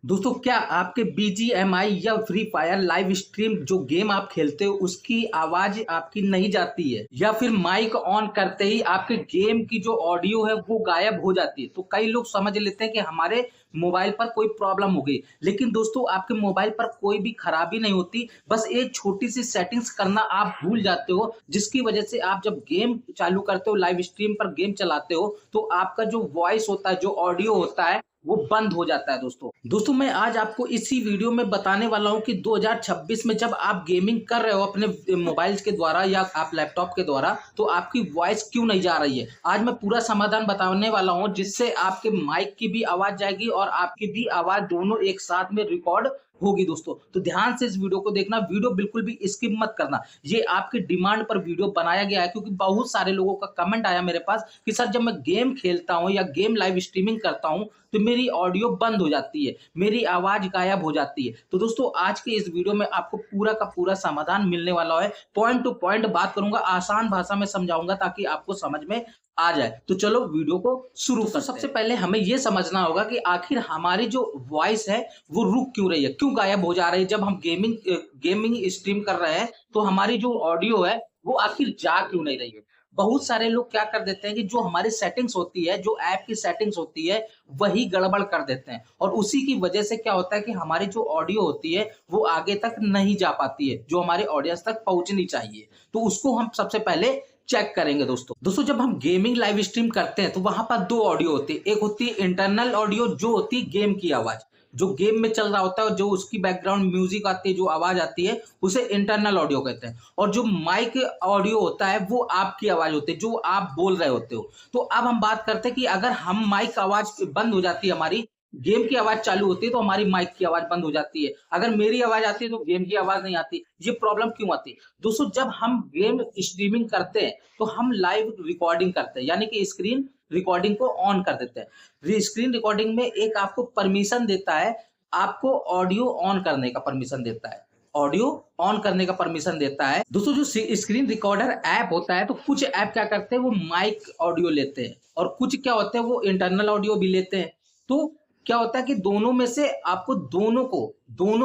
दोस्तों क्या आपके बीजीएमआई या फ्री फायर लाइव स्ट्रीम जो गेम आप खेलते हो उसकी आवाज आपकी नहीं जाती है या फिर माइक ऑन करते ही आपके गेम की जो ऑडियो है वो गायब हो जाती है। तो कई लोग समझ लेते हैं कि हमारे मोबाइल पर कोई प्रॉब्लम हो गई, लेकिन दोस्तों आपके मोबाइल पर कोई भी खराबी नहीं होती। बस एक छोटी सी सेटिंग्स करना आप भूल जाते हो, जिसकी वजह से आप जब गेम चालू करते हो, लाइव स्ट्रीम पर गेम चलाते हो, तो आपका जो वॉइस होता है, जो ऑडियो होता है, वो बंद हो जाता है। दोस्तों मैं आज आपको इसी वीडियो में बताने वाला हूं कि 2026 में जब आप गेमिंग कर रहे हो अपने मोबाइल के द्वारा या आप लैपटॉप के द्वारा, तो आपकी वॉइस क्यों नहीं जा रही है। आज मैं पूरा समाधान बताने वाला हूं, जिससे आपके माइक की भी आवाज जाएगी और आपकी भी आवाज दोनों एक साथ में रिकॉर्ड होगी। दोस्तों तो ध्यान से इस वीडियो को देखना, वीडियो बिल्कुल भी स्किप मत करना। ये आपकी डिमांड पर वीडियो बनाया गया है, क्योंकि बहुत सारे लोगों का कमेंट आया मेरे पास कि सर जब मैं गेम खेलता हूं या गेम लाइव स्ट्रीमिंग करता हूं तो मेरी ऑडियो बंद हो जाती है, मेरी आवाज गायब हो जाती है। तो दोस्तों आज के इस वीडियो में आपको पूरा का पूरा समाधान मिलने वाला है। पॉइंट टू पॉइंट बात करूंगा, आसान भाषा में समझाऊंगा ताकि आपको समझ में आ जाए। तो चलो वीडियो को शुरू करते हैं। सबसे पहले हमें यह समझना होगा कि आखिर हमारी जो वॉइस है वो रुक क्यों रही है, क्यों गायब हो जा रही है। जब हम गेमिंग स्ट्रीम कर रहे हैं तो हमारी जो ऑडियो है वो आखिर जा क्यों नहीं रही है। बहुत सारे लोग क्या कर देते हैं कि जो हमारी सेटिंग्स होती है, जो ऐप की सेटिंग्स होती है, वही गड़बड़ कर देते हैं, और उसी की वजह से क्या होता है कि हमारी जो ऑडियो होती है वो आगे तक नहीं जा पाती है, जो हमारे ऑडियंस तक पहुंचनी चाहिए। तो उसको हम सबसे पहले चेक करेंगे। दोस्तों जब हम गेमिंग लाइव स्ट्रीम करते हैं तो वहां पर दो ऑडियो होती है। एक होती है इंटरनल ऑडियो, जो होती है गेम की आवाज, जो गेम में चल रहा होता है, जो उसकी बैकग्राउंड म्यूजिक आती है, जो आवाज आती है, उसे इंटरनल ऑडियो कहते हैं। और जो माइक ऑडियो होता है वो आपकी आवाज होती है, जो आप बोल रहे होते हो। तो अब हम बात करते हैं कि अगर हम माइक आवाज बंद हो जाती है, हमारी गेम की आवाज चालू होती है तो हमारी माइक की आवाज बंद हो जाती है। अगर मेरी आवाज आती है तो गेम की आवाज नहीं आती। ये प्रॉब्लम क्यों आती है? दोस्तों जब हम गेम स्ट्रीमिंग करते हैं तो हम लाइव रिकॉर्डिंग करते हैं, यानी कि स्क्रीन रिकॉर्डिंग को ऑन कर देते हैं। स्क्रीन रिकॉर्डिंग में एक आपको परमिशन देता है, आपको ऑडियो ऑन करने का परमिशन देता है, ऑडियो ऑन करने का परमिशन देता है। दोस्तों जो स्क्रीन रिकॉर्डर ऐप होता है, तो कुछ ऐप क्या करते हैं, वो माइक ऑडियो लेते हैं, और कुछ क्या होते हैं वो इंटरनल ऑडियो भी लेते हैं। तो क्या होता है कि दोनों में से आपको दोनों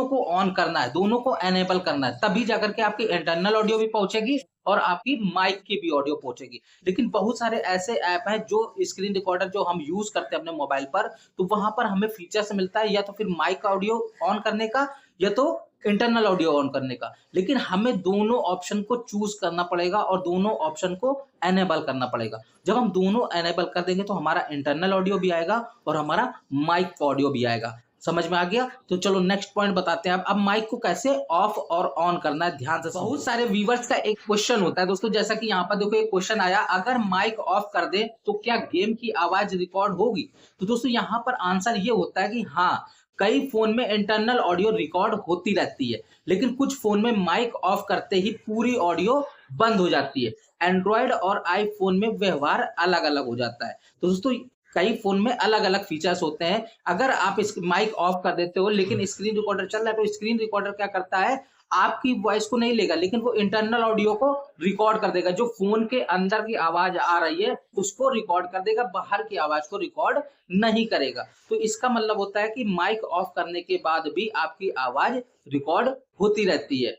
को ऑन करना है, दोनों को एनेबल करना है, तभी जाकर के आपकी इंटरनल ऑडियो भी पहुंचेगी और आपकी माइक की भी ऑडियो पहुंचेगी। लेकिन बहुत सारे ऐसे ऐप हैं जो स्क्रीन रिकॉर्डर जो हम यूज करते हैं अपने मोबाइल पर, तो वहां पर हमें फीचर्स मिलता है या तो फिर माइक ऑडियो ऑन करने का या तो इंटरनल ऑडियो ऑन करने का। लेकिन हमें दोनों ऑप्शन को चूज करना पड़ेगा और दोनों ऑप्शन को एनेबल करना पड़ेगा। जब हम दोनों एनेबल कर देंगे तो हमारा इंटरनल ऑडियो भी आएगा और हमारा माइक ऑडियो भी आएगा। समझ में आ गया? तो चलो नेक्स्ट पॉइंट बताते हैं। अब माइक को कैसे ऑफ और ऑन करना है, ध्यान से। बहुत सारे व्यूवर्स का एक क्वेश्चन होता है दोस्तों, जैसा कि यहाँ पर देखो एक क्वेश्चन आया, अगर माइक ऑफ कर दे तो क्या गेम की आवाज रिकॉर्ड होगी? तो दोस्तों यहाँ पर आंसर ये होता है कि हाँ, कई फोन में इंटरनल ऑडियो रिकॉर्ड होती रहती है, लेकिन कुछ फोन में माइक ऑफ करते ही पूरी ऑडियो बंद हो जाती है। एंड्रॉयड और आईफोन में व्यवहार अलग अलग हो जाता है। तो दोस्तों कई फोन में अलग अलग फीचर्स होते हैं। अगर आप इस माइक ऑफ कर देते हो लेकिन स्क्रीन रिकॉर्डर चल रहा है, तो स्क्रीन रिकॉर्डर क्या करता है, आपकी वॉइस को नहीं लेगा, लेकिन वो इंटरनल ऑडियो को रिकॉर्ड कर देगा। जो फोन के अंदर की आवाज आ रही है उसको रिकॉर्ड कर देगा, बाहर की आवाज को रिकॉर्ड नहीं करेगा। तो इसका मतलब होता है कि माइक ऑफ करने के बाद भी आपकी आवाज रिकॉर्ड होती रहती है।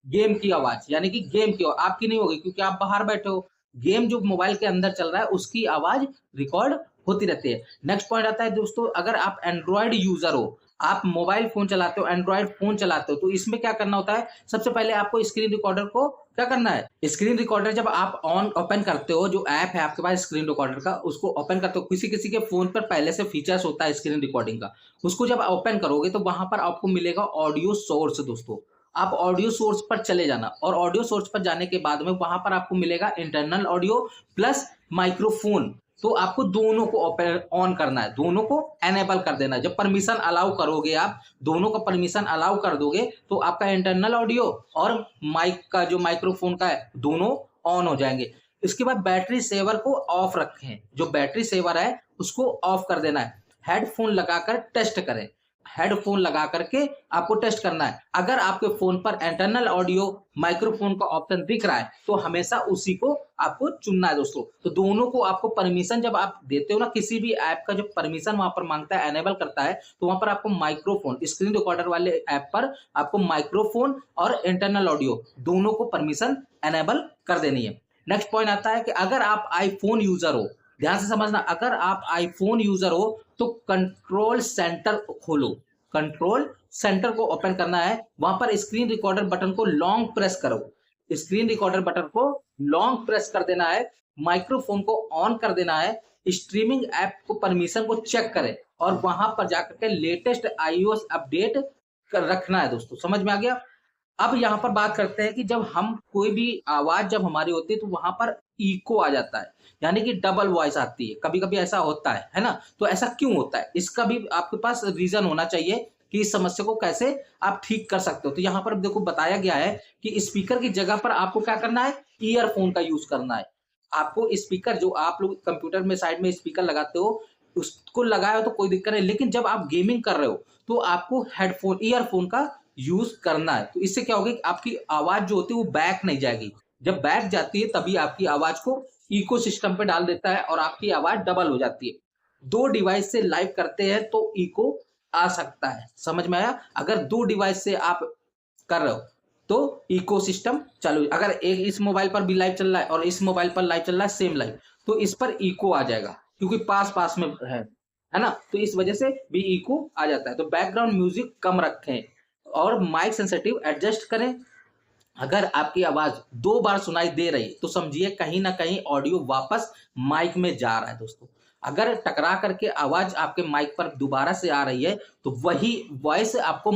गेम की आवाज, यानी कि गेम की आपकी नहीं होगी, क्योंकि आप बाहर बैठे हो। गेम जो मोबाइल के अंदर चल रहा है उसकी आवाज रिकॉर्ड होती रहती है। नेक्स्ट पॉइंट आता है दोस्तों, अगर आप एंड्रॉयड यूजर हो, आप मोबाइल फोन चलाते हो, एंड्रॉयड फोन चलाते हो, तो इसमें क्या करना होता है, सबसे पहले आपको स्क्रीन रिकॉर्डर को क्या करना है, स्क्रीन रिकॉर्डर जब आप ऑन ओपन करते हो, जो ऐप है आपके पास स्क्रीन रिकॉर्डर का, उसको ओपन करते हो। किसी किसी के फोन पर पहले से फीचर्स होता है स्क्रीन रिकॉर्डिंग का, उसको जब ओपन करोगे तो वहां पर आपको मिलेगा ऑडियो सोर्स। दोस्तों आप ऑडियो सोर्स पर चले जाना, और ऑडियो सोर्स पर जाने के बाद में वहां पर आपको मिलेगा इंटरनल ऑडियो प्लस माइक्रोफोन। तो आपको दोनों को ऑन करना है, दोनों को एनेबल कर देना है। जब परमिशन अलाउ करोगे, आप दोनों का परमिशन अलाउ कर दोगे, तो आपका इंटरनल ऑडियो और माइक का जो माइक्रोफोन का है दोनों ऑन हो जाएंगे। इसके बाद बैटरी सेवर को ऑफ रखें, जो बैटरी सेवर है उसको ऑफ कर देना है। हेडफोन लगाकर टेस्ट करें। हेडफोन लगा करके आपको टेस्ट करना है। अगर आपके फोन पर इंटरनल ऑडियो माइक्रोफोन का ऑप्शन दिख रहा है तो हमेशा उसी को आपको चुनना है दोस्तों। तो दोनों को आपको परमिशन जब आप देते हो ना, किसी भी ऐप का जो परमिशन वहां पर मांगता है, एनेबल करता है, तो वहां पर आपको माइक्रोफोन, स्क्रीन रिकॉर्डर वाले ऐप पर आपको माइक्रोफोन और इंटरनल ऑडियो दोनों को परमिशन एनेबल कर देनी है। नेक्स्ट पॉइंट आता है कि अगर आप आईफोन यूजर हो, ध्यान से समझना, अगर आप आईफोन यूजर हो तो कंट्रोल सेंटर खोलो, कंट्रोल सेंटर को ओपन करना है। वहां पर स्क्रीन रिकॉर्डर बटन को लॉन्ग प्रेस करो, स्क्रीन रिकॉर्डर बटन को लॉन्ग प्रेस कर देना है, माइक्रोफोन को ऑन कर देना है, स्ट्रीमिंग ऐप को परमिशन को चेक करें और वहां पर जाकर के लेटेस्ट iOS अपडेट कर रखना है दोस्तों। समझ में आ गया? अब यहाँ पर बात करते हैं कि जब हम कोई भी आवाज जब हमारी होती है तो वहां पर इको आ जाता है, यानी कि डबल वॉइस आती है, कभी कभी ऐसा होता है ना? तो ऐसा क्यों होता है, इसका भी आपके पास रीजन होना चाहिए कि इस समस्या को कैसे आप ठीक कर सकते हो। तो यहाँ पर देखो बताया गया है कि स्पीकर की जगह पर आपको क्या करना है, ईयरफोन का यूज करना है। आपको स्पीकर, जो आप लोग कंप्यूटर में साइड में स्पीकर लगाते हो, उसको लगाए हो तो कोई दिक्कत नहीं, लेकिन जब आप गेमिंग कर रहे हो तो आपको हेडफोन, ईयरफोन का यूज करना है। तो इससे क्या होगा कि आपकी आवाज जो होती है वो बैक नहीं जाएगी। जब बैक जाती है तभी आपकी आवाज को इको सिस्टम पे डाल देता है और आपकी आवाज डबल हो जाती है। दो डिवाइस से लाइव करते हैं तो इको आ सकता है। समझ में आया? अगर दो डिवाइस से आप कर रहे हो तो इको सिस्टम चालू, अगर एक इस मोबाइल पर भी लाइव चल रहा है और इस मोबाइल पर लाइव चल रहा है सेम लाइव, तो इस पर इको आ जाएगा क्योंकि पास पास में है ना? तो इस वजह से भी इको आ जाता है। तो बैकग्राउंड म्यूजिक कम रखें और माइक सेंसिटिव एडजस्ट करें। अगर आपकी आवाज 2 बार सुनाई दे रही है तो समझिए कहीं ना कहीं ऑडियो वापस माइक में जा रहा है दोस्तों। अगर टकरा करके आवाज आपके माइक पर दोबारा से आ रही है तो वही वॉइस आपको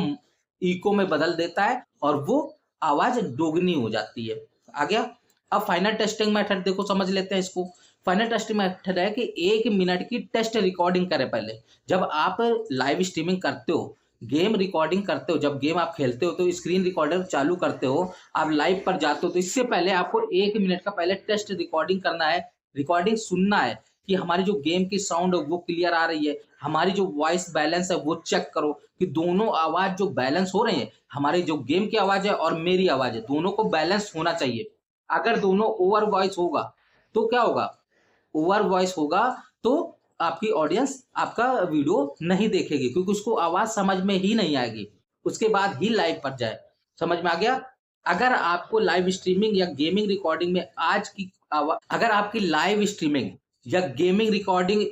इको में बदल देता है और वो आवाज दोगुनी हो जाती है। आ गया? अब फाइनल टेस्टिंग मेथड देखो, समझ लेते हैं इसको। फाइनल टेस्टिंग मेथड है कि 1 मिनट की टेस्ट रिकॉर्डिंग करें पहले। जब आप लाइव स्ट्रीमिंग करते हो, गेम रिकॉर्डिंग करते हो, जब गेम आप खेलते हो तो स्क्रीन रिकॉर्डर चालू करते हो, आप लाइव पर जाते हो, तो इससे पहले आपको 1 मिनट का पहले टेस्ट रिकॉर्डिंग करना है। रिकॉर्डिंग सुनना है कि हमारी जो गेम की साउंड है वो क्लियर आ रही है, हमारी जो वॉइस बैलेंस है वो चेक करो कि दोनों आवाज जो बैलेंस हो रही है, हमारी जो गेम की आवाज है और मेरी आवाज है, दोनों को बैलेंस होना चाहिए। अगर दोनों ओवर वॉइस होगा तो क्या होगा, ओवर वॉइस होगा तो आपकी ऑडियंस आपका वीडियो नहीं देखेगी क्योंकि उसको आवाज समझ में ही नहीं आएगी, उसके बाद ही लाइव पर जाए। समझ में आ गया? अगर आपको लाइव स्ट्रीमिंग या गेमिंग रिकॉर्डिंग में आज की आवाज, अगर आपकी लाइव स्ट्रीमिंग या गेमिंग रिकॉर्डिंग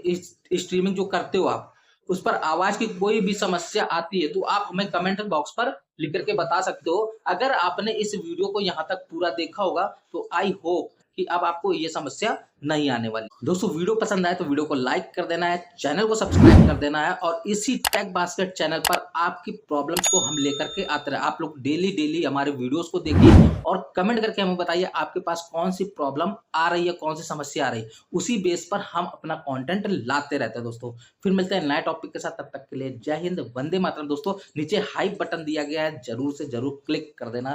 स्ट्रीमिंग जो करते हो आप, उस पर आवाज की कोई भी समस्या आती है तो आप हमें कमेंट बॉक्स पर लिख करके बता सकते हो। अगर आपने इस वीडियो को यहाँ तक पूरा देखा होगा तो आई होप कि अब आपको ये समस्या नहीं आने वाली। दोस्तों वीडियो पसंद आए तो वीडियो को लाइक कर देना है, चैनल को सब्सक्राइब कर देना है और इसी टेक बास्केट चैनल पर आपकी प्रॉब्लम्स को हम लेकर के आते रहे। आप लोग डेली हमारे वीडियोस को देखिए और कमेंट करके हमें बताइए आपके पास कौन सी प्रॉब्लम आ रही है, कौन सी समस्या आ रही है। उसी बेस पर हम अपना कंटेंट लाते रहते हैं दोस्तों। फिर मिलते हैं नए टॉपिक के साथ, तब तक के लिए जय हिंद, वंदे मातरम। दोस्तों नीचे हाइप बटन दिया गया है, जरूर से जरूर क्लिक कर देना।